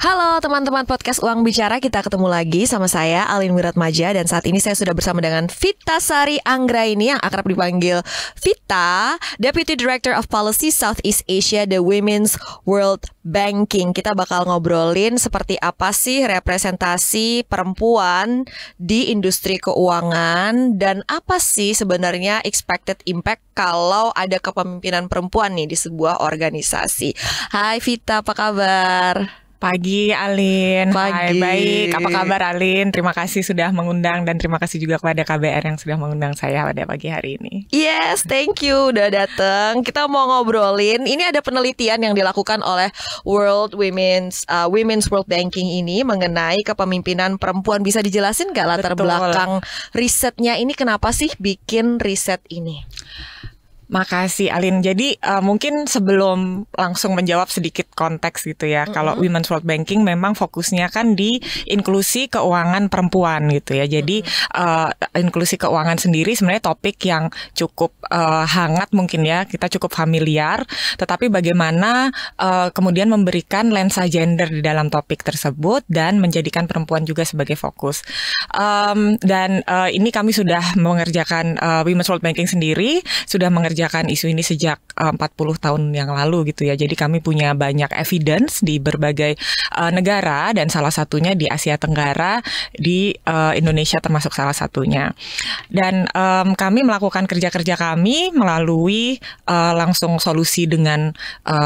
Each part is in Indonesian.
Halo teman-teman podcast Uang Bicara, kita ketemu lagi sama saya Alin Wiratmaja. Dan saat ini saya sudah bersama dengan Vita Sari Anggraini yang akrab dipanggil Vita, Deputy Director of Policy Southeast Asia, The Women's World Banking. Kita bakal ngobrolin seperti apa sih representasi perempuan di industri keuangan, dan apa sih sebenarnya expected impact kalau ada kepemimpinan perempuan nih di sebuah organisasi. Hai Vita, apa kabar? Pagi Alin. Pagi. Hai, baik. Apa kabar Alin? Terima kasih sudah mengundang dan terima kasih juga kepada KBR yang sudah mengundang saya pada pagi hari ini. Yes, thank you udah datang. Kita mau ngobrolin. Ini ada penelitian yang dilakukan oleh Women's World Banking ini mengenai kepemimpinan perempuan. Bisa dijelasin nggak latar belakang risetnya ini? Kenapa sih bikin riset ini? Makasih Alin. Jadi mungkin sebelum langsung menjawab sedikit konteks gitu ya. Kalau Women's World Banking memang fokusnya kan di inklusi keuangan perempuan gitu ya. Jadi inklusi keuangan sendiri sebenarnya topik yang cukup hangat mungkin ya. Kita cukup familiar. Tetapi bagaimana kemudian memberikan lensa gender di dalam topik tersebut dan menjadikan perempuan juga sebagai fokus. Dan ini kami sudah mengerjakan Women's World Banking sendiri, sudah mengerjakan isu ini sejak 40 tahun yang lalu gitu ya. Jadi kami punya banyak evidence di berbagai negara dan salah satunya di Asia Tenggara, di Indonesia termasuk salah satunya. Dan kami melakukan kerja-kerja kami melalui langsung solusi dengan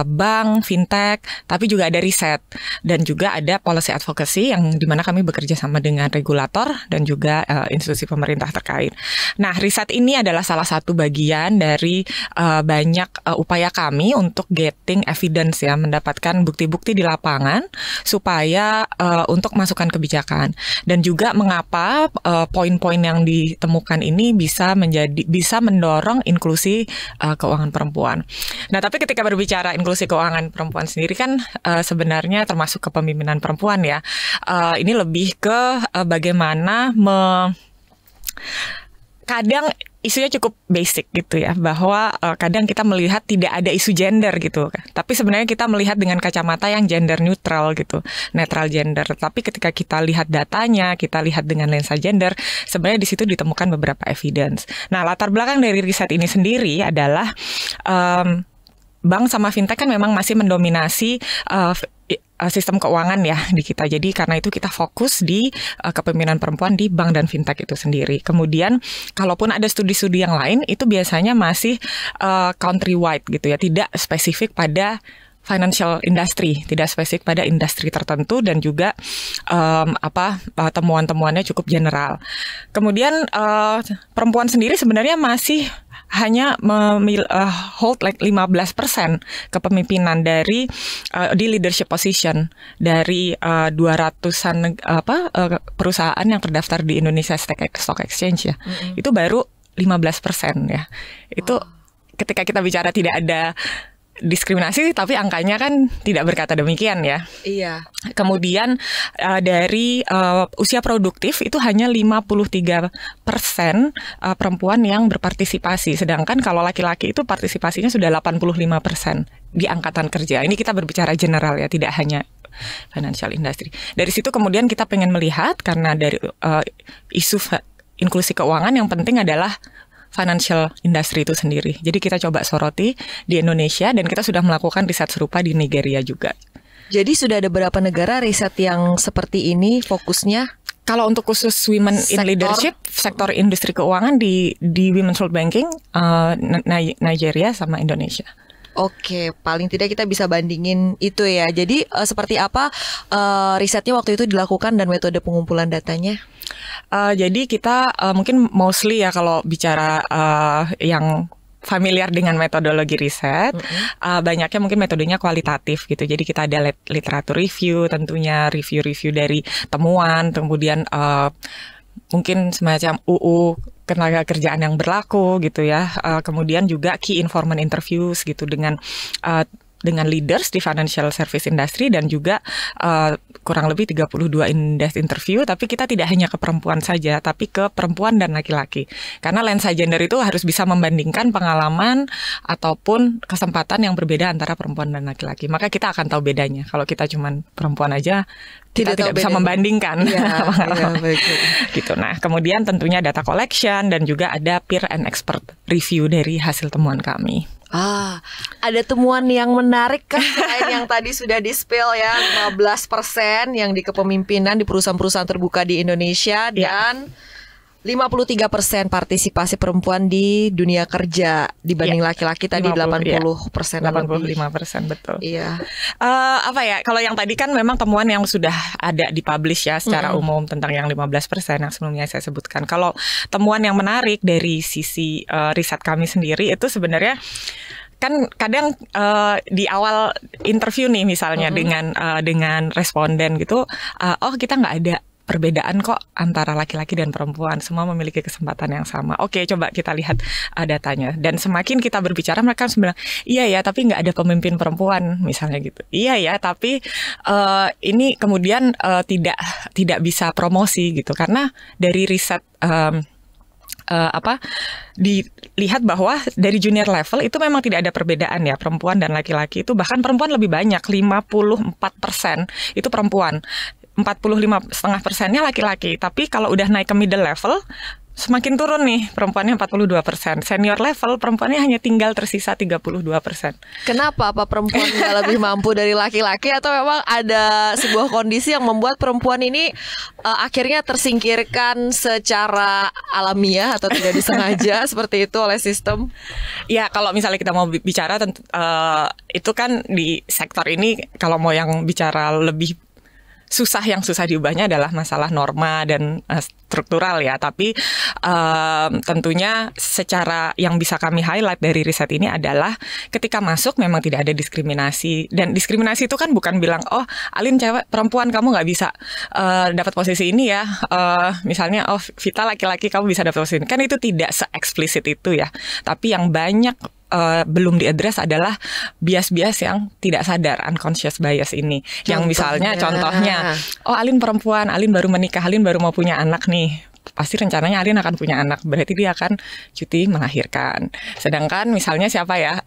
bank, fintech, tapi juga ada riset dan juga ada policy advocacy yang dimana kami bekerja sama dengan regulator dan juga institusi pemerintah terkait. Nah, riset ini adalah salah satu bagian dari banyak upaya kami untuk getting evidence ya, mendapatkan bukti-bukti di lapangan supaya untuk masukan kebijakan, dan juga mengapa poin-poin yang ditemukan ini bisa mendorong inklusi keuangan perempuan. Nah, tapi ketika berbicara inklusi keuangan perempuan sendiri kan sebenarnya termasuk kepemimpinan perempuan ya. Ini lebih ke bagaimana kadang isunya cukup basic gitu ya, bahwa kadang kita melihat tidak ada isu gender gitu, tapi sebenarnya kita melihat dengan kacamata yang gender neutral gitu, netral gender. Tapi ketika kita lihat datanya, kita lihat dengan lensa gender, sebenarnya di situ ditemukan beberapa evidence. Nah, latar belakang dari riset ini sendiri adalah bank sama fintech kan memang masih mendominasi sistem keuangan ya di kita. Jadi karena itu kita fokus di kepemimpinan perempuan di bank dan fintech itu sendiri. Kemudian kalaupun ada studi-studi yang lain itu biasanya masih country wide gitu ya, tidak spesifik pada financial industry, tidak spesifik pada industri tertentu, dan juga temuan-temuannya cukup general. Kemudian perempuan sendiri sebenarnya masih hanya hold like 15% kepemimpinan dari di leadership position dari 200-an perusahaan yang terdaftar di Indonesia Stock Exchange ya. Itu baru 15% ya. Itu ketika kita bicara tidak ada diskriminasi, tapi angkanya kan tidak berkata demikian ya. Iya. Kemudian dari usia produktif itu hanya 53% perempuan yang berpartisipasi. Sedangkan kalau laki-laki itu partisipasinya sudah 85% di angkatan kerja. Ini kita berbicara general ya, tidak hanya financial industry. Dari situ kemudian kita pengen melihat, karena dari isu inklusi keuangan yang penting adalah financial industry itu sendiri. Jadi kita coba soroti di Indonesia, dan kita sudah melakukan riset serupa di Nigeria juga. Jadi sudah ada berapa negara riset yang seperti ini fokusnya? Kalau untuk khusus women in leadership, sektor industri keuangan di Women's World Banking, Nigeria sama Indonesia. Oke, paling tidak kita bisa bandingin itu ya. Jadi seperti apa risetnya waktu itu dilakukan dan metode pengumpulan datanya? Jadi kita mungkin mostly ya kalau bicara yang familiar dengan metodologi riset, banyaknya mungkin metodenya kualitatif gitu. Jadi kita ada literatur review, tentunya review dari temuan, kemudian mungkin semacam UU ketenaga kerjaan yang berlaku gitu ya. Kemudian juga key informant interviews gitu dengan dengan leaders di financial service industry dan juga kurang lebih 32 in-depth interview, tapi kita tidak hanya ke perempuan saja, tapi ke perempuan dan laki-laki. Karena lensa gender itu harus bisa membandingkan pengalaman ataupun kesempatan yang berbeda antara perempuan dan laki-laki. Maka kita akan tahu bedanya. Kalau kita cuma perempuan aja, kita tidak bisa membandingkan. Gitu. Nah, kemudian tentunya data collection dan juga ada peer and expert review dari hasil temuan kami. Ada temuan yang menarik kan selain yang tadi sudah di-spill ya, 15% yang di kepemimpinan di perusahaan-perusahaan terbuka di Indonesia dan 53% partisipasi perempuan di dunia kerja dibanding laki-laki tadi 80%. 85%, betul. Iya. Kalau yang tadi kan memang temuan yang sudah ada dipublish ya secara umum tentang yang 15% yang sebelumnya saya sebutkan. Kalau temuan yang menarik dari sisi riset kami sendiri itu sebenarnya kan kadang di awal interview nih misalnya dengan responden gitu, kita nggak ada perbedaan kok antara laki-laki dan perempuan, semua memiliki kesempatan yang sama. Oke, coba kita lihat datanya. Dan semakin kita berbicara, mereka bilang, iya ya, tapi nggak ada pemimpin perempuan, misalnya gitu. Iya ya, tapi ini kemudian tidak bisa promosi gitu, karena dari riset dilihat bahwa dari junior level itu memang tidak ada perbedaan ya, perempuan dan laki-laki itu, bahkan perempuan lebih banyak, 54% itu perempuan. 45,5%-nya laki-laki. Tapi kalau udah naik ke middle level, semakin turun nih, perempuannya 42%. Senior level, perempuannya hanya tinggal tersisa 32%. Kenapa? Apa perempuan nggak lebih mampu dari laki-laki? Atau memang ada sebuah kondisi yang membuat perempuan ini akhirnya tersingkirkan secara alamiah atau tidak disengaja seperti itu oleh sistem? Ya, kalau misalnya kita mau bicara, itu kan di sektor ini, kalau mau yang bicara lebih yang susah diubahnya adalah masalah norma dan struktural ya. Tapi tentunya secara yang bisa kami highlight dari riset ini adalah ketika masuk memang tidak ada diskriminasi. Dan diskriminasi itu kan bukan bilang, oh Alin cewek, perempuan kamu nggak bisa dapat posisi ini ya. Misalnya, oh Vita laki-laki kamu bisa dapat posisi ini. Kan itu tidak se-eksplisit itu ya. Tapi yang banyak belum diadres adalah bias-bias yang tidak sadar, unconscious bias ini. Yang misalnya contohnya, oh Alin perempuan, Alin baru menikah, Alin baru mau punya anak nih. Pasti rencananya Alin akan punya anak, berarti dia akan cuti melahirkan. Sedangkan misalnya siapa ya,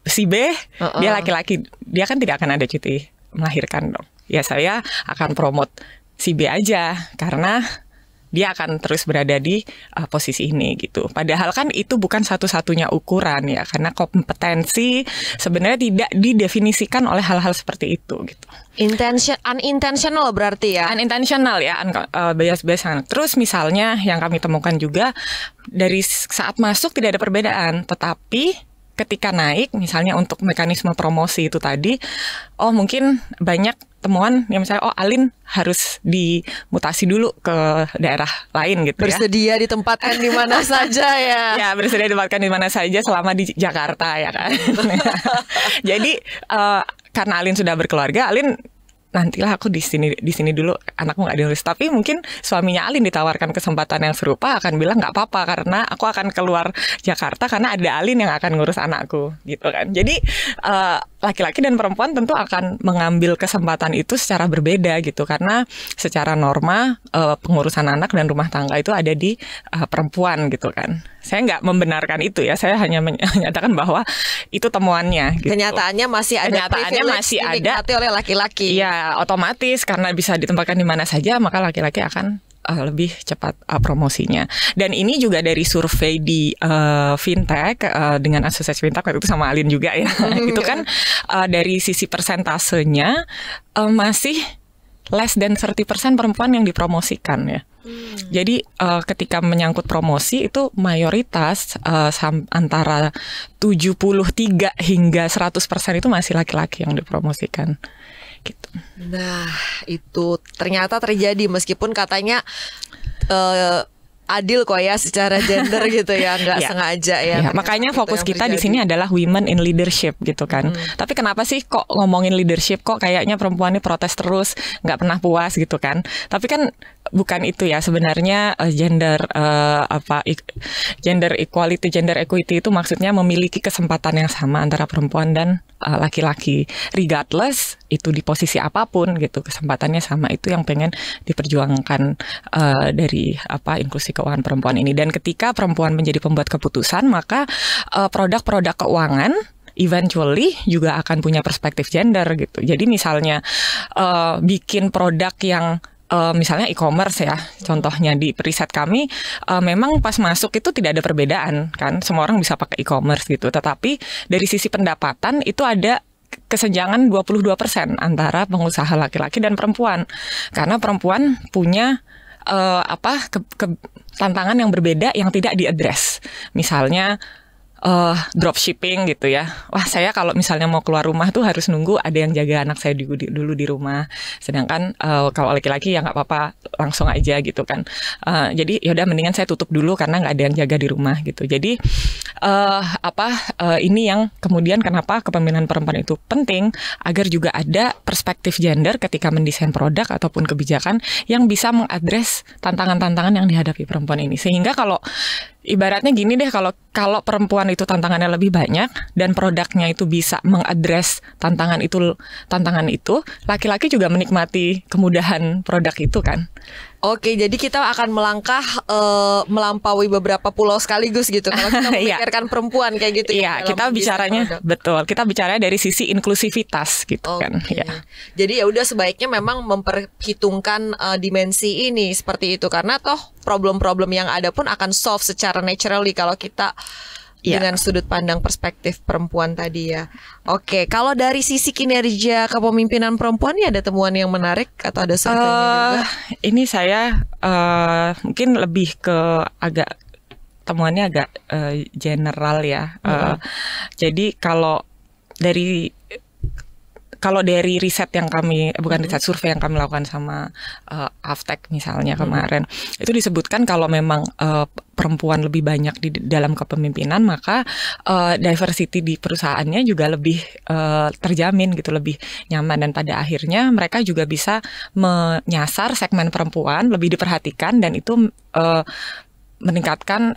si B, dia laki-laki, dia kan tidak akan ada cuti melahirkan dong. Ya saya akan promote si B aja, karena dia akan terus berada di posisi ini gitu. Padahal kan itu bukan satu-satunya ukuran ya, karena kompetensi sebenarnya tidak didefinisikan oleh hal-hal seperti itu gitu. Unintentional berarti ya? Unintentional ya, bias-biasan. Terus misalnya yang kami temukan juga dari saat masuk tidak ada perbedaan, tetapi ketika naik misalnya untuk mekanisme promosi itu tadi, oh mungkin banyak temuan yang misalnya, oh Alin harus dimutasi dulu ke daerah lain gitu. Bersedia ditempatkan di mana saja ya. Ya, bersedia ditempatkan di mana saja selama di Jakarta ya kan. Jadi karena Alin sudah berkeluarga, Alin nantilah aku di sini dulu, anakmu nggak diurus. Tapi mungkin suaminya Alin ditawarkan kesempatan yang serupa akan bilang nggak apa-apa karena aku akan keluar Jakarta karena ada Alin yang akan ngurus anakku gitu kan. Jadi laki-laki dan perempuan tentu akan mengambil kesempatan itu secara berbeda gitu, karena secara norma pengurusan anak dan rumah tangga itu ada di perempuan gitu kan. Saya nggak membenarkan itu ya, saya hanya menyatakan bahwa itu temuannya gitu. Kenyataannya masih ada dinikmati oleh laki-laki. Iya, otomatis karena bisa ditempatkan di mana saja, maka laki-laki akan lebih cepat promosinya. Dan ini juga dari survei di fintech dengan asosiasi fintech waktu itu sama Alin juga ya. Itu kan dari sisi persentasenya masih less than 30% perempuan yang dipromosikan ya. Jadi ketika menyangkut promosi itu mayoritas antara 73 hingga 100% itu masih laki-laki yang dipromosikan gitu. Nah itu ternyata terjadi meskipun katanya adil kok ya secara gender gitu ya, nggak sengaja ya. Makanya fokus kita di sini adalah women in leadership gitu kan. Tapi kenapa sih kok ngomongin leadership kok kayaknya perempuan ini protes terus, nggak pernah puas gitu kan? Tapi kan bukan itu ya sebenarnya. Gender equality, gender equity itu maksudnya memiliki kesempatan yang sama antara perempuan dan laki-laki, regardless itu di posisi apapun gitu, kesempatannya sama. Itu yang pengen diperjuangkan dari inklusi keuangan perempuan ini. Dan ketika perempuan menjadi pembuat keputusan, maka produk-produk keuangan eventually juga akan punya perspektif gender gitu. Jadi misalnya bikin produk yang misalnya e-commerce ya, contohnya di riset kami, memang pas masuk itu tidak ada perbedaan kan, semua orang bisa pakai e-commerce gitu. Tetapi dari sisi pendapatan itu ada kesenjangan 22% antara pengusaha laki-laki dan perempuan, karena perempuan punya tantangan yang berbeda yang tidak diadres. Misalnya dropshipping gitu ya. Wah, saya kalau misalnya mau keluar rumah tuh harus nunggu ada yang jaga anak saya dulu di rumah. Sedangkan kalau laki-laki ya nggak apa-apa, langsung aja gitu kan. Jadi yaudah mendingan saya tutup dulu karena nggak ada yang jaga di rumah gitu. Jadi ini yang kemudian kenapa kepemimpinan perempuan itu penting, agar juga ada perspektif gender ketika mendesain produk ataupun kebijakan yang bisa mengadres tantangan-tantangan yang dihadapi perempuan ini. Sehingga kalau ibaratnya gini deh, kalau perempuan itu tantangannya lebih banyak dan produknya itu bisa mengadres tantangan itu, laki-laki juga menikmati kemudahan produk itu kan. Oke, jadi kita akan melangkah melampaui beberapa pulau sekaligus gitu kalau kita memikirkan perempuan kayak gitu. Iya, kita bicaranya betul. Kita bicaranya dari sisi inklusivitas gitu kan. Ya. Jadi ya udah sebaiknya memang memperhitungkan dimensi ini seperti itu, karena toh problem-problem yang ada pun akan solve secara naturally kalau kita dengan sudut pandang perspektif perempuan tadi ya. Oke, kalau dari sisi kinerja kepemimpinan perempuan ini ada temuan yang menarik atau ada surveinya juga? Ini saya mungkin lebih ke temuannya agak general ya. Jadi kalau dari riset yang kami, riset survei yang kami lakukan sama Avtek misalnya kemarin, itu disebutkan kalau memang perempuan lebih banyak di dalam kepemimpinan, maka diversity di perusahaannya juga lebih terjamin gitu, lebih nyaman, dan pada akhirnya mereka juga bisa menyasar segmen perempuan, lebih diperhatikan, dan itu meningkatkan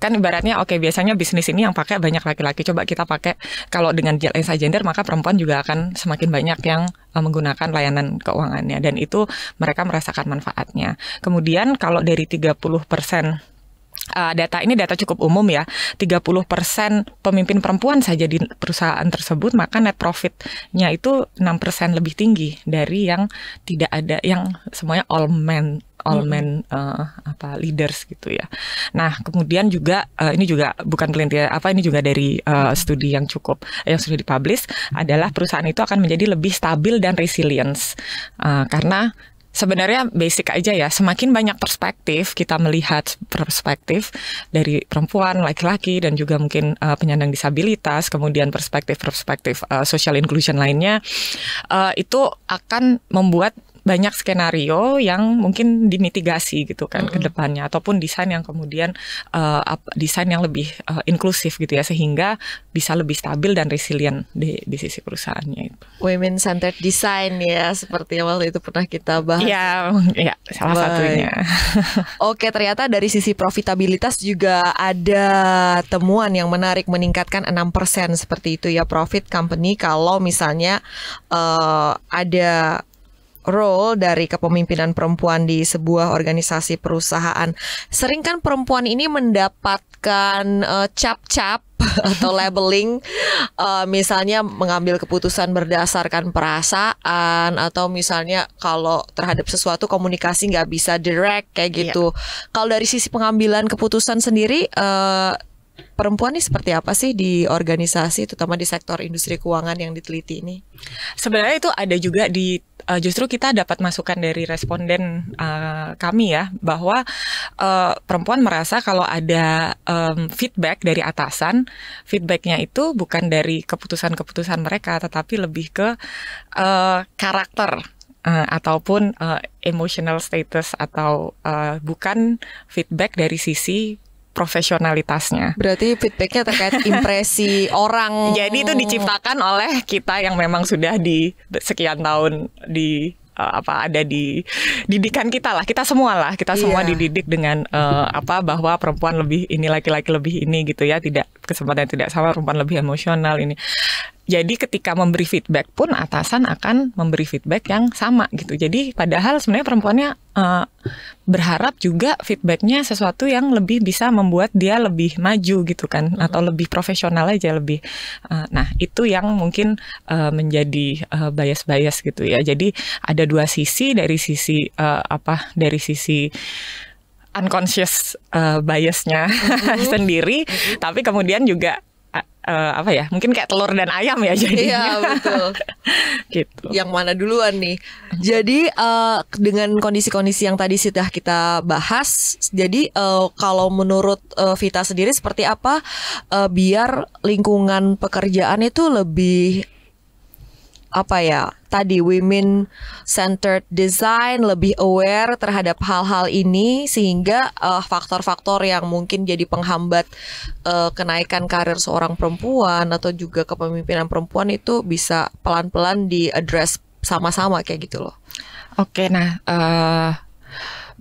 kan ibaratnya biasanya bisnis ini yang pakai banyak laki-laki, coba kita pakai kalau dengan lensa gender, maka perempuan juga akan semakin banyak yang menggunakan layanan keuangannya, dan itu mereka merasakan manfaatnya. Kemudian kalau dari 30% data cukup umum ya, 30% pemimpin perempuan saja di perusahaan tersebut, maka net profitnya itu 6% lebih tinggi dari yang tidak ada, yang semuanya all men leaders gitu ya. Nah, kemudian juga ini juga bukan penelitian ini juga dari studi yang sudah dipublish, adalah perusahaan itu akan menjadi lebih stabil dan resilience, karena sebenarnya basic aja ya, semakin banyak perspektif kita melihat perspektif dari perempuan, laki-laki, dan juga mungkin penyandang disabilitas, kemudian perspektif social inclusion lainnya, itu akan membuat banyak skenario yang mungkin dimitigasi gitu kan ke depannya, ataupun desain yang kemudian desain yang lebih inklusif gitu ya, sehingga bisa lebih stabil dan resilient di sisi perusahaannya itu. Women centered design ya, seperti yang waktu itu pernah kita bahas. Ya, salah satunya. Oke, ternyata dari sisi profitabilitas juga ada temuan yang menarik, meningkatkan 6% seperti itu ya profit company kalau misalnya ada role dari kepemimpinan perempuan di sebuah organisasi perusahaan. Sering kan perempuan ini mendapatkan cap-cap atau labeling, misalnya mengambil keputusan berdasarkan perasaan, atau misalnya kalau terhadap sesuatu komunikasi nggak bisa direct kayak gitu. Kalau dari sisi pengambilan keputusan sendiri, perempuan ini seperti apa sih di organisasi, terutama di sektor industri keuangan yang diteliti ini? Sebenarnya itu ada juga justru kita dapat masukan dari responden kami ya, bahwa perempuan merasa kalau ada feedback dari atasan, feedbacknya itu bukan dari keputusan-keputusan mereka, tetapi lebih ke karakter ataupun emotional status, atau bukan feedback dari sisi profesionalitasnya. Berarti feedbacknya terkait impresi orang. Jadi itu diciptakan oleh kita yang memang sudah di sekian tahun ada di didikan kita lah, kita semua dididik dengan bahwa perempuan lebih ini, laki-laki lebih ini gitu ya, tidak kesempatan tidak sama, perempuan lebih emosional ini. Jadi ketika memberi feedback pun atasan akan memberi feedback yang sama gitu. Jadi padahal sebenarnya perempuannya berharap juga feedbacknya sesuatu yang lebih bisa membuat dia lebih maju gitu kan, atau lebih profesional aja lebih. Nah itu yang mungkin menjadi bias-bias gitu ya. Jadi ada dua sisi, dari sisi dari sisi unconscious biasnya sendiri, tapi kemudian juga mungkin kayak telur dan ayam ya jadinya. Iya betul. Gitu. Yang mana duluan nih? Jadi dengan kondisi-kondisi yang tadi sudah kita bahas, jadi kalau menurut Vita sendiri seperti apa biar lingkungan pekerjaan itu lebih tadi women centered design, lebih aware terhadap hal-hal ini, sehingga faktor-faktor yang mungkin jadi penghambat kenaikan karir seorang perempuan atau juga kepemimpinan perempuan itu bisa pelan-pelan di-address sama-sama kayak gitu loh. Oke, nah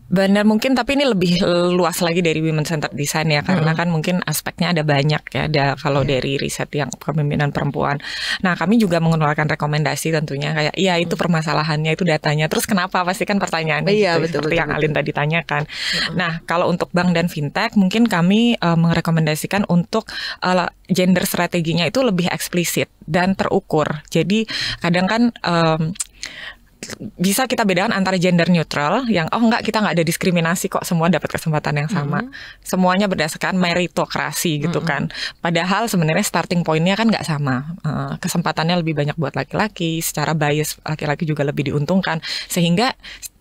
benar mungkin, tapi ini lebih luas lagi dari women centered design ya, karena kan mungkin aspeknya ada banyak ya, kalau dari riset yang kepemimpinan perempuan. Nah kami juga mengeluarkan rekomendasi tentunya kayak itu permasalahannya itu datanya, terus kenapa, pasti kan pertanyaannya betul, seperti yang Alin tadi tanyakan. Nah kalau untuk bank dan fintech mungkin kami merekomendasikan untuk gender strateginya itu lebih eksplisit dan terukur. Jadi kadang kan bisa kita bedakan antara gender neutral yang kita nggak ada diskriminasi kok, semua dapat kesempatan yang sama, semuanya berdasarkan meritokrasi gitu kan. Padahal sebenarnya starting pointnya kan nggak sama, kesempatannya lebih banyak buat laki-laki, secara bias laki-laki juga lebih diuntungkan, sehingga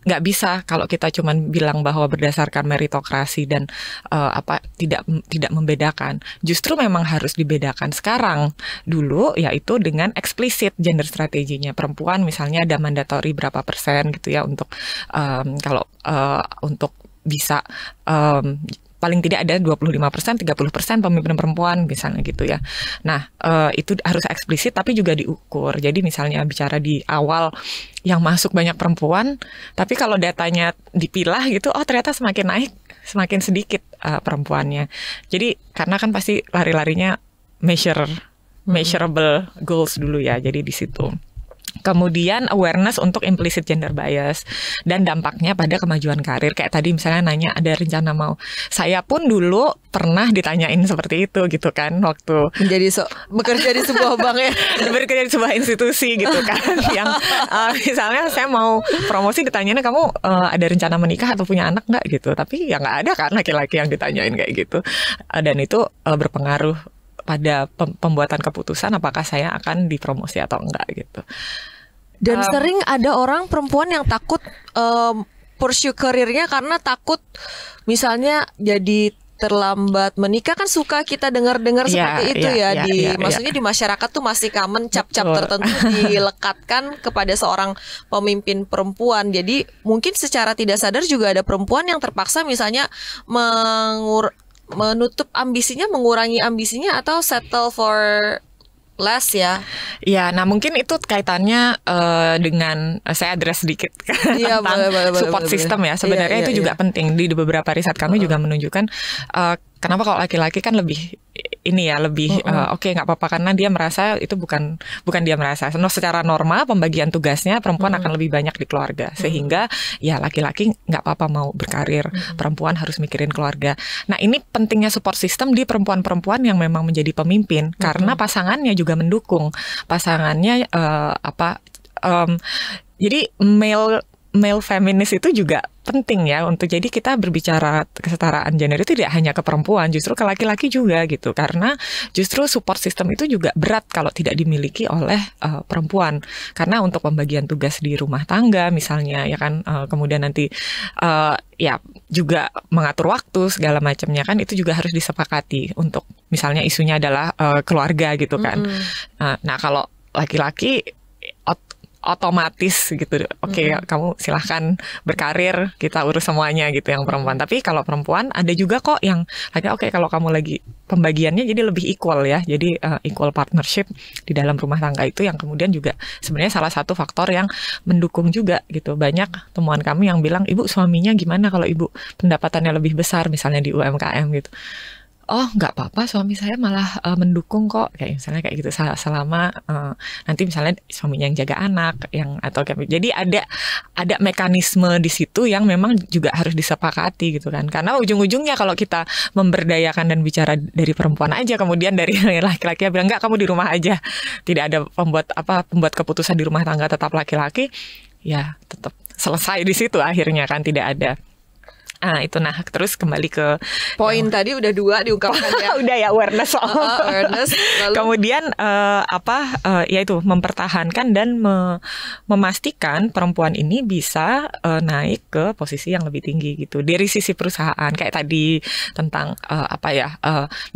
nggak bisa kalau kita cuman bilang bahwa berdasarkan meritokrasi dan tidak membedakan. Justru memang harus dibedakan sekarang dulu, yaitu dengan eksplisit gender strateginya. Perempuan misalnya ada mandatory berapa persen gitu ya untuk untuk bisa paling tidak ada 25%, 30% pemimpin perempuan misalnya gitu ya. Nah, itu harus eksplisit tapi juga diukur. Jadi misalnya bicara di awal yang masuk banyak perempuan, tapi kalau datanya dipilah gitu, ternyata semakin naik, semakin sedikit perempuannya. Jadi karena kan pasti lari-larinya measurable goals dulu ya. Jadi di situ. Kemudian awareness untuk implicit gender bias dan dampaknya pada kemajuan karir. Kayak tadi misalnya nanya ada rencana mau. Saya pun dulu pernah ditanyain seperti itu gitu kan, waktu bekerja di sebuah bank ya. Bekerja di sebuah institusi gitu kan. Yang misalnya saya mau promosi, ditanyain kamu ada rencana menikah atau punya anak nggak gitu. Tapi ya nggak ada kan laki-laki yang ditanyain kayak gitu. Dan itu berpengaruh pada pembuatan keputusan apakah saya akan dipromosi atau enggak gitu. Dan sering ada orang perempuan yang takut pursue karirnya karena takut misalnya jadi terlambat menikah, kan suka kita dengar-dengar seperti itu ya. Maksudnya di masyarakat tuh masih common cap-cap tertentu dilekatkan kepada seorang pemimpin perempuan. Jadi mungkin secara tidak sadar juga ada perempuan yang terpaksa misalnya menutup ambisinya, mengurangi ambisinya, atau settle for less ya. Ya, nah mungkin itu kaitannya dengan saya address sedikit tentang support system ya. Sebenarnya itu juga penting. Di beberapa riset kami juga menunjukkan kenapa kalau laki-laki kan lebih oke, nggak apa-apa karena dia merasa itu bukan dia merasa. Secara norma pembagian tugasnya perempuan akan lebih banyak di keluarga, sehingga ya laki-laki nggak apa-apa mau berkarir, perempuan harus mikirin keluarga. Nah ini pentingnya support system di perempuan-perempuan yang memang menjadi pemimpin, karena pasangannya juga mendukung. Pasangannya jadi male feminis itu juga penting ya, untuk jadi kita berbicara kesetaraan gender itu tidak hanya ke perempuan, justru ke laki-laki juga gitu, karena justru support system itu juga berat kalau tidak dimiliki oleh perempuan, karena untuk pembagian tugas di rumah tangga misalnya ya kan, kemudian nanti ya juga mengatur waktu segala macamnya kan, itu juga harus disepakati untuk misalnya isunya adalah keluarga gitu kan. Nah kalau laki-laki otomatis gitu, oke, kamu silahkan berkarir, kita urus semuanya gitu yang perempuan. Tapi kalau perempuan ada juga kok yang oke, kalau kamu lagi pembagiannya jadi lebih equal ya, jadi equal partnership di dalam rumah tangga, itu yang kemudian juga sebenarnya salah satu faktor yang mendukung juga gitu. Banyak temuan kami yang bilang, ibu suaminya gimana kalau ibu pendapatannya lebih besar misalnya di UMKM gitu. oh nggak apa-apa, suami saya malah mendukung kok, kayak misalnya kayak gitu, selama nanti misalnya suaminya yang jaga anak, yang atau kayak, jadi ada mekanisme di situ yang memang juga harus disepakati gitu kan, karena ujung-ujungnya kalau kita memberdayakan dan bicara dari perempuan aja, kemudian dari laki-laki bilang nggak, kamu di rumah aja, tidak ada pembuat keputusan di rumah tangga, tetap laki-laki, ya tetap selesai di situ akhirnya kan, tidak ada. Itu terus kembali ke poin tadi udah 2 diungkapkan ya. Udah ya, awareness soal awareness. Lalu... Kemudian yaitu mempertahankan dan memastikan perempuan ini bisa naik ke posisi yang lebih tinggi gitu dari sisi perusahaan, kayak tadi tentang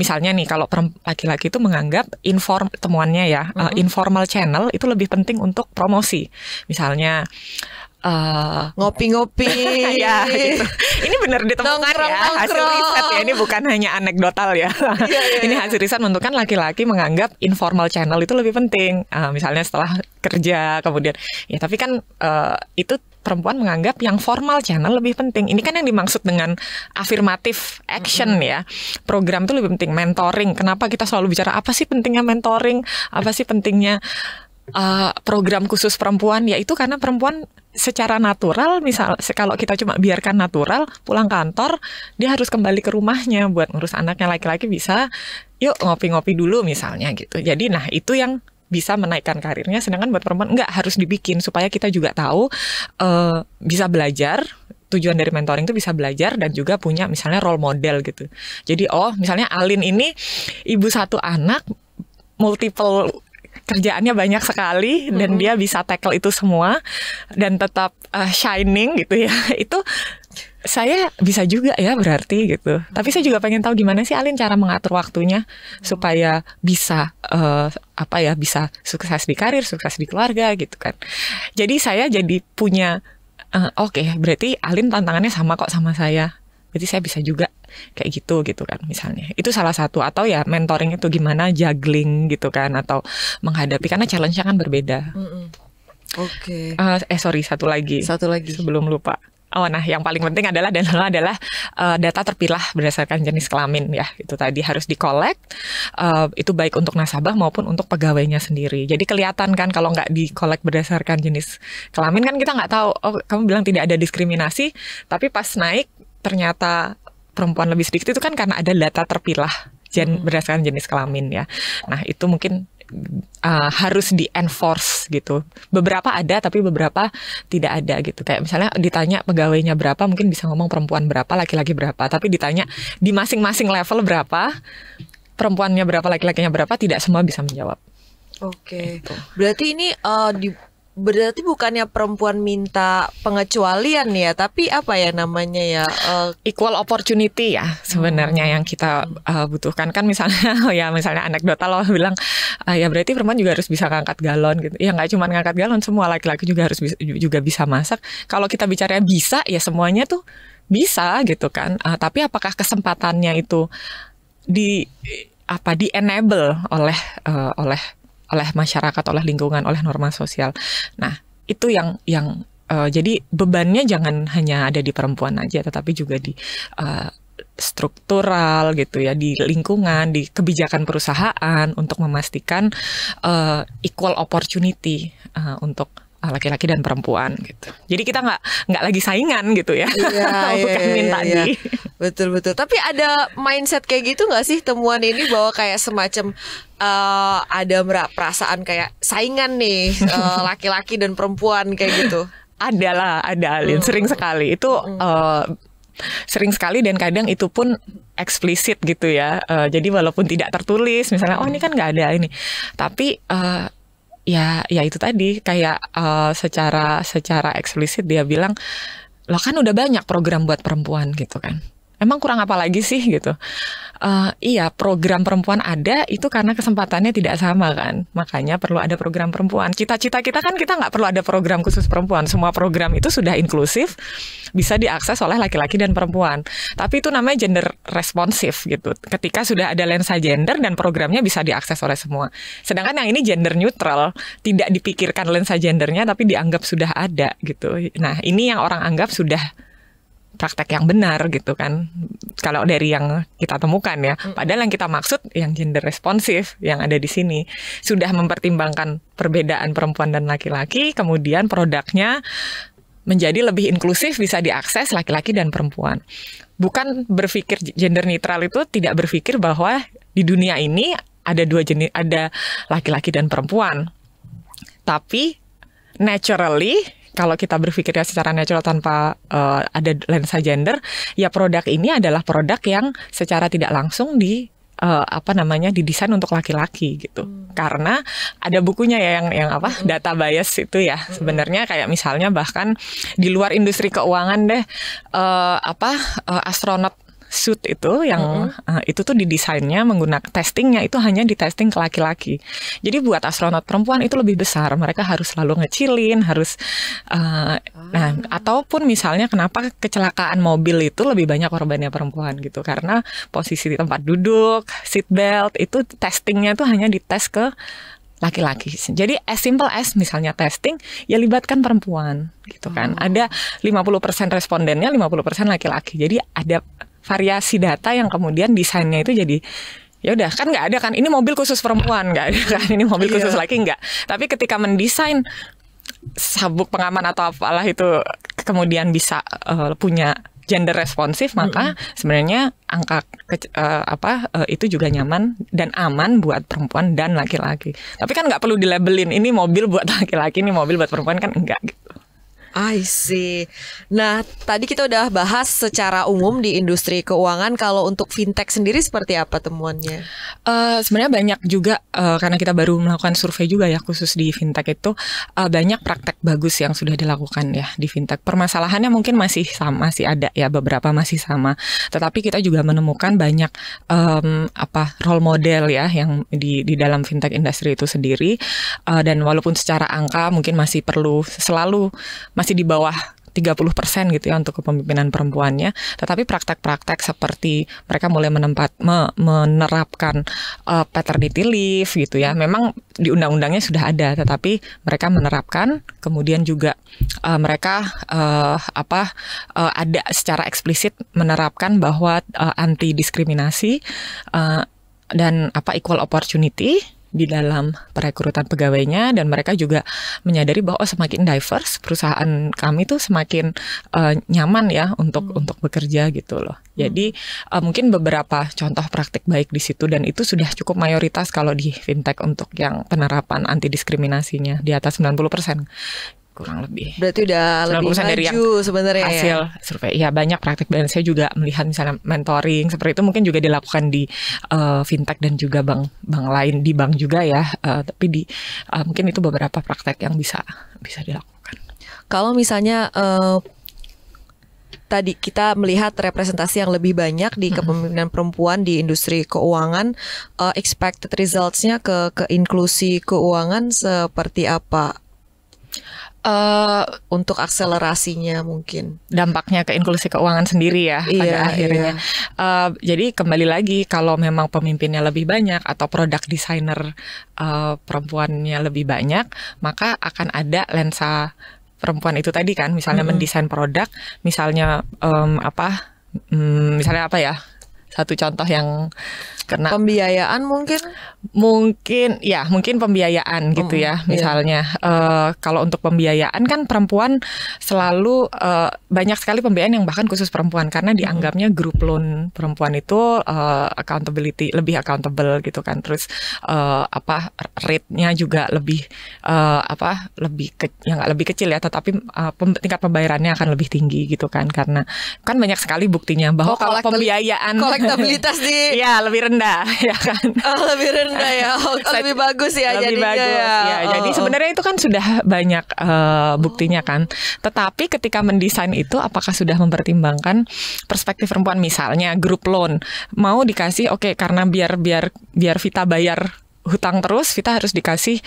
misalnya nih kalau laki-laki itu menganggap temuannya ya, informal channel itu lebih penting untuk promosi, misalnya ngopi-ngopi ya gitu. Ini benar ditemukan ya, hasil riset ya, ini bukan hanya anekdotal ya. Ini hasil riset menentukan laki-laki menganggap informal channel itu lebih penting, misalnya setelah kerja, kemudian ya tapi kan itu perempuan menganggap yang formal channel lebih penting. Ini kan yang dimaksud dengan affirmative action ya. Program itu lebih penting, mentoring. Kenapa kita selalu bicara apa sih pentingnya mentoring, apa sih pentingnya program khusus perempuan, yaitu karena perempuan secara natural, misal kalau kita cuma biarkan natural, pulang kantor dia harus kembali ke rumahnya buat ngurus anaknya. Laki-laki bisa yuk ngopi-ngopi dulu misalnya gitu. Jadi itu yang bisa menaikkan karirnya, sedangkan buat perempuan enggak, harus dibikin supaya kita juga tahu bisa belajar. Tujuan dari mentoring itu bisa belajar dan juga punya misalnya role model gitu. Jadi misalnya Alin ini ibu 1 anak, multiple kerjaannya banyak sekali, dan dia bisa tackle itu semua dan tetap shining gitu ya. Itu saya bisa juga ya berarti gitu. Tapi saya juga pengen tahu gimana sih Alin cara mengatur waktunya supaya bisa bisa sukses di karir, sukses di keluarga gitu kan. Jadi saya jadi punya oke, berarti Alin tantangannya sama kok sama saya. Berarti saya bisa juga kayak gitu kan misalnya. Itu salah satu. Atau ya mentoring itu gimana juggling gitu kan, atau menghadapi, karena challenge-nya kan berbeda. Oke. Sorry, satu lagi sebelum lupa. Yang paling penting adalah data terpilah berdasarkan jenis kelamin ya. Itu tadi harus di-collect, itu baik untuk nasabah maupun untuk pegawainya sendiri. Jadi kelihatan kan kalau nggak di-collect berdasarkan jenis kelamin kan kita nggak tahu. Kamu bilang tidak ada diskriminasi, tapi pas naik ternyata perempuan lebih sedikit, itu kan karena ada data terpilah berdasarkan jenis kelamin ya. Nah itu mungkin harus di-enforce gitu. Beberapa ada tapi beberapa tidak ada gitu. Kayak misalnya ditanya pegawainya berapa, mungkin bisa ngomong perempuan berapa, laki-laki berapa. Tapi ditanya di masing-masing level berapa, perempuannya berapa, laki-lakinya berapa, tidak semua bisa menjawab. Oke. Berarti ini berarti bukannya perempuan minta pengecualian ya, tapi apa ya namanya ya, equal opportunity ya sebenarnya yang kita butuhkan kan. Misalnya misalnya anekdotal lo bilang ya berarti perempuan juga harus bisa ngangkat galon gitu. Ya nggak cuma ngangkat galon, semua laki-laki juga harus juga bisa masak. Kalau kita bicara bisa ya semuanya tuh bisa gitu kan. Tapi apakah kesempatannya itu di enable oleh masyarakat, oleh lingkungan, oleh norma sosial. Nah, itu yang jadi bebannya jangan hanya ada di perempuan aja, tetapi juga di struktural gitu ya, di lingkungan, di kebijakan perusahaan untuk memastikan equal opportunity untuk laki-laki dan perempuan gitu. Jadi kita nggak lagi saingan gitu ya. Bukan minta di. Betul. Tapi ada mindset kayak gitu nggak sih temuan ini, bahwa kayak semacam ada perasaan kayak saingan nih laki-laki dan perempuan kayak gitu? Ada Alin, sering sekali itu. Sering sekali, dan kadang itu pun eksplisit gitu ya. Jadi walaupun tidak tertulis, misalnya ini kan nggak ada ini, tapi ya itu tadi kayak secara eksplisit dia bilang, lah kan udah banyak program buat perempuan gitu kan. Emang kurang apa lagi sih gitu. Iya, program perempuan ada itu karena kesempatannya tidak sama kan. Makanya perlu ada program perempuan. Cita-cita kita kan kita nggak perlu ada program khusus perempuan. Semua program itu sudah inklusif, bisa diakses oleh laki-laki dan perempuan. Tapi itu namanya gender responsif gitu. Ketika sudah ada lensa gender dan programnya bisa diakses oleh semua. Sedangkan yang ini gender neutral, tidak dipikirkan lensa gendernya tapi dianggap sudah ada gitu. Nah, ini yang orang anggap sudah praktek yang benar gitu kan. Kalau dari yang kita temukan ya, padahal yang kita maksud yang gender responsif yang ada di sini sudah mempertimbangkan perbedaan perempuan dan laki-laki, kemudian produknya menjadi lebih inklusif, bisa diakses laki-laki dan perempuan. Bukan berpikir gender neutral itu tidak berpikir bahwa di dunia ini ada dua jenis, ada laki-laki dan perempuan. Tapi naturally, kalau kita berpikirnya secara natural tanpa ada lensa gender, ya produk ini adalah produk yang secara tidak langsung didesain untuk laki-laki gitu. Karena ada bukunya ya yang data bias itu ya. Sebenarnya kayak misalnya bahkan di luar industri keuangan deh, astronot suit itu yang itu tuh didesainnya menggunakan testingnya itu hanya di testing ke laki-laki. Jadi buat astronot perempuan itu lebih besar. Mereka harus selalu ngecilin, harus nah ataupun misalnya kenapa kecelakaan mobil itu lebih banyak korbannya perempuan gitu, karena posisi di tempat duduk, seat belt itu testingnya tuh hanya dites ke laki-laki. Jadi as simple as misalnya testing ya libatkan perempuan gitu kan. Ada 50% respondennya, 50% laki-laki. Jadi ada variasi data yang kemudian desainnya itu jadi ya udah kan nggak ada kan ini mobil khusus perempuan, nggak ada kan ini mobil khusus laki, nggak. Tapi ketika mendesain sabuk pengaman atau apalah itu kemudian bisa punya gender responsif, maka sebenarnya angka itu juga nyaman dan aman buat perempuan dan laki-laki. Tapi kan nggak perlu dilabelin ini mobil buat laki-laki, ini mobil buat perempuan, kan enggak gitu. I see. Nah, tadi kita udah bahas secara umum di industri keuangan. Kalau untuk fintech sendiri seperti apa temuannya? Sebenarnya banyak juga karena kita baru melakukan survei juga ya khusus di fintech itu banyak praktek bagus yang sudah dilakukan ya di fintech. Permasalahannya mungkin masih sama, masih ada ya beberapa masih sama. Tetapi kita juga menemukan banyak role model ya yang di dalam fintech industry itu sendiri. Dan walaupun secara angka mungkin masih perlu selalu masih di bawah 30% gitu ya untuk kepemimpinan perempuannya, tetapi praktek-praktek seperti mereka mulai menerapkan paternity leave gitu ya, memang di undang-undangnya sudah ada, tetapi mereka menerapkan, kemudian juga mereka ada secara eksplisit menerapkan bahwa anti diskriminasi dan equal opportunity di dalam perekrutan pegawainya, dan mereka juga menyadari bahwa semakin diverse perusahaan kami tuh semakin nyaman ya untuk bekerja gitu loh. Jadi mungkin beberapa contoh praktik baik di situ, dan itu sudah cukup mayoritas kalau di fintech untuk yang penerapan anti diskriminasinya di atas 90%. Kurang lebih. Berarti udah lebih maju sebenarnya hasil survei. Ya banyak praktik, dan saya juga melihat misalnya mentoring seperti itu mungkin juga dilakukan di fintech dan juga bank lain, di bank juga ya. Tapi mungkin itu beberapa praktek yang bisa dilakukan. Kalau misalnya tadi kita melihat representasi yang lebih banyak di kepemimpinan perempuan di industri keuangan, expected results-nya ke inklusi keuangan seperti apa? Untuk akselerasinya mungkin dampaknya ke inklusi keuangan sendiri ya pada akhirnya. Jadi kembali lagi, kalau memang pemimpinnya lebih banyak atau produk designer perempuannya lebih banyak, maka akan ada lensa perempuan itu tadi kan, misalnya mendesain produk, misalnya misalnya apa ya, satu contoh yang kena pembiayaan mungkin pembiayaan gitu ya misalnya. Kalau untuk pembiayaan kan perempuan selalu banyak sekali pembiayaan yang bahkan khusus perempuan, karena dianggapnya grup loan perempuan itu accountability lebih accountable gitu kan. Terus rate-nya juga lebih nggak lebih kecil ya, tetapi tingkat pembayarannya akan lebih tinggi gitu kan, karena kan banyak sekali buktinya bahwa kalau pembiayaan kolektabilitas ya lebih rendah ya kan. Lebih rendah ya. Lebih bagus ya lebih jadinya bagus ya. Jadi sebenarnya itu kan sudah banyak buktinya kan. Tetapi ketika mendesain itu apakah sudah mempertimbangkan perspektif perempuan, misalnya grup loan mau dikasih karena biar Vita bayar hutang terus, kita harus dikasih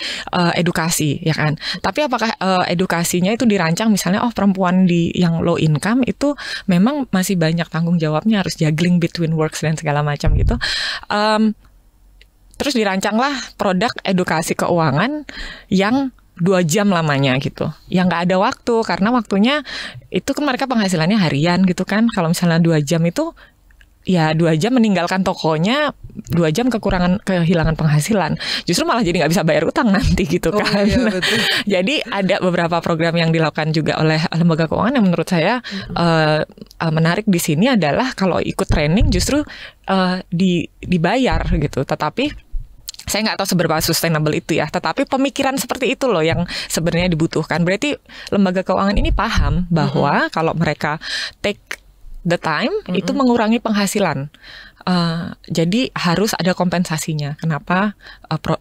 edukasi ya kan. Tapi apakah edukasinya itu dirancang misalnya perempuan yang low income itu memang masih banyak tanggung jawabnya, harus juggling between works dan segala macam gitu. Terus dirancanglah produk edukasi keuangan yang 2 jam lamanya gitu. Yang nggak ada waktu karena waktunya itu kan mereka penghasilannya harian gitu kan. Kalau misalnya 2 jam itu ya 2 jam meninggalkan tokonya, 2 jam kehilangan penghasilan. Justru malah jadi nggak bisa bayar utang nanti gitu kan. Iya, betul. Jadi ada beberapa program yang dilakukan juga oleh lembaga keuangan yang menurut saya menarik di sini adalah kalau ikut training justru dibayar gitu. Tetapi saya nggak tahu seberapa sustainable itu ya. Tetapi pemikiran seperti itu loh yang sebenarnya dibutuhkan. Berarti lembaga keuangan ini paham bahwa kalau mereka take the time itu mengurangi penghasilan. Jadi harus ada kompensasinya. Kenapa?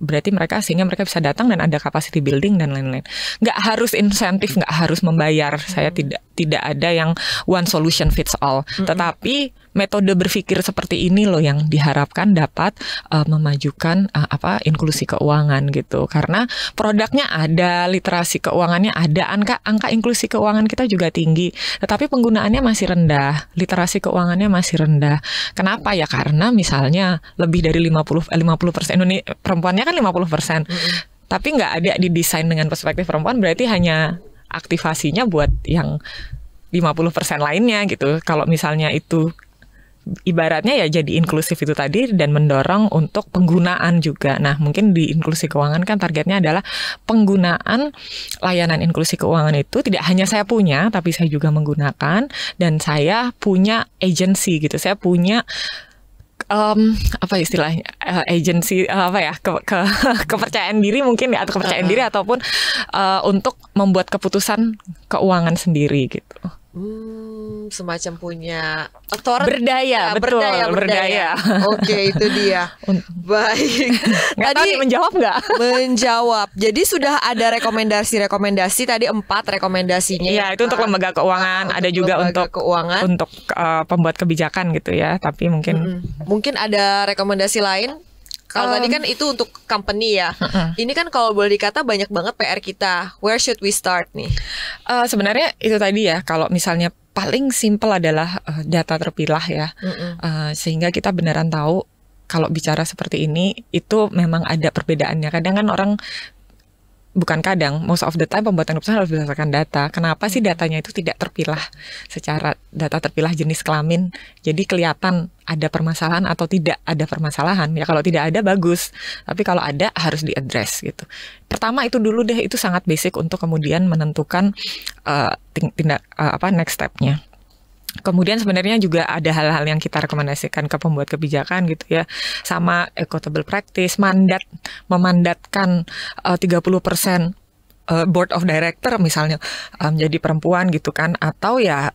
Berarti sehingga mereka bisa datang dan ada capacity building dan lain-lain. Nggak harus insentif, nggak harus membayar. Saya tidak ada yang one solution fits all. Tetapi metode berpikir seperti ini loh yang diharapkan dapat memajukan inklusi keuangan gitu. Karena produknya ada, literasi keuangannya ada, angka inklusi keuangan kita juga tinggi. Tetapi penggunaannya masih rendah, literasi keuangannya masih rendah. Kenapa ya? Karena misalnya lebih dari 50% perempuannya kan 50%. Tapi nggak ada didesain dengan perspektif perempuan, berarti hanya aktivasinya buat yang 50% lainnya gitu. Kalau misalnya itu ibaratnya ya jadi inklusif itu tadi dan mendorong untuk penggunaan juga. Nah, mungkin di inklusi keuangan kan targetnya adalah penggunaan layanan inklusi keuangan itu tidak hanya saya punya, tapi saya juga menggunakan dan saya punya agency gitu. Saya punya apa istilahnya agency kepercayaan diri mungkin ya, atau kepercayaan diri ataupun untuk membuat keputusan keuangan sendiri gitu. Semacam punya authority. Berdaya. Oke, itu dia. Baik. Tadi menjawab nggak? Menjawab. Jadi sudah ada rekomendasi tadi 4 rekomendasinya. Iya, itu untuk lembaga keuangan. Ada juga untuk pembuat kebijakan gitu ya. Tapi mungkin ada rekomendasi lain. Kalau tadi kan itu untuk company ya. Ini kan kalau boleh dikata banyak banget PR kita. Where should we start nih? Sebenarnya itu tadi ya. Kalau misalnya paling simple adalah data terpilah ya. Sehingga kita beneran tahu kalau bicara seperti ini itu memang ada perbedaannya. Kadang kan orang most of the time pembuatan keputusan harus berdasarkan data. Kenapa sih datanya itu tidak terpilah secara data terpilah jenis kelamin? Jadi kelihatan ada permasalahan atau tidak ada permasalahan. Ya kalau tidak ada bagus, tapi kalau ada harus diaddress gitu. Pertama itu dulu deh, itu sangat basic untuk kemudian menentukan next step-nya. Kemudian sebenarnya juga ada hal-hal yang kita rekomendasikan ke pembuat kebijakan gitu ya. Sama equitable practice, memandatkan 30% board of director misalnya jadi perempuan gitu kan. Atau ya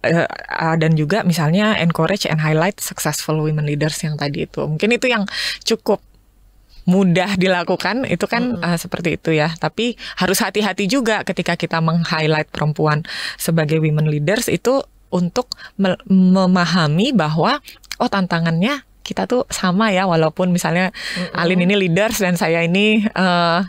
dan juga misalnya encourage and highlight successful women leaders yang tadi itu. Mungkin itu yang cukup mudah dilakukan itu kan seperti itu ya. Tapi harus hati-hati juga ketika kita meng-highlight perempuan sebagai women leaders itu untuk memahami bahwa tantangannya kita tuh sama ya, walaupun misalnya Alin ini leaders dan saya ini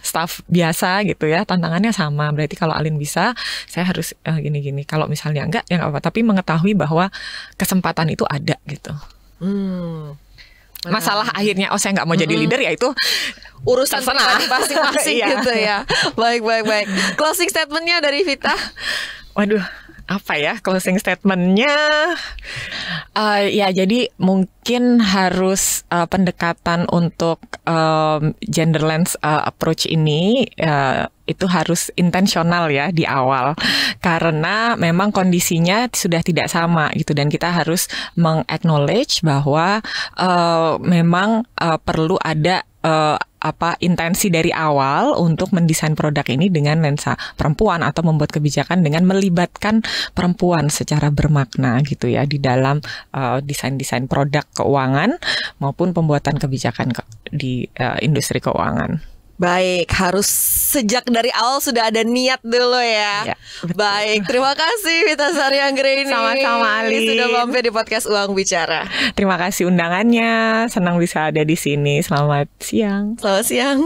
staff biasa gitu ya, tantangannya sama. Berarti kalau Alin bisa, saya harus gini-gini. Kalau misalnya enggak, ya nggak apa. Tapi mengetahui bahwa kesempatan itu ada gitu. Masalah akhirnya saya nggak mau jadi leader ya itu urusan masing-masing gitu ya. Baik. Closing statementnya dari Vita. Waduh, apa ya closing statementnya? Ya jadi mungkin harus pendekatan untuk gender lens approach ini itu harus intensional ya di awal, karena memang kondisinya sudah tidak sama gitu, dan kita harus meng-acknowledge bahwa memang perlu ada intensi dari awal untuk mendesain produk ini dengan lensa perempuan atau membuat kebijakan dengan melibatkan perempuan secara bermakna gitu ya di dalam desain-desain produk keuangan maupun pembuatan kebijakan di industri keuangan. Baik, harus sejak dari awal sudah ada niat dulu ya. Baik, terima kasih Vita Sari Anggraini. Sama-sama Ali. Sudah mampir di podcast Uang Bicara. Terima kasih undangannya, senang bisa ada di sini. Selamat siang. Selamat siang.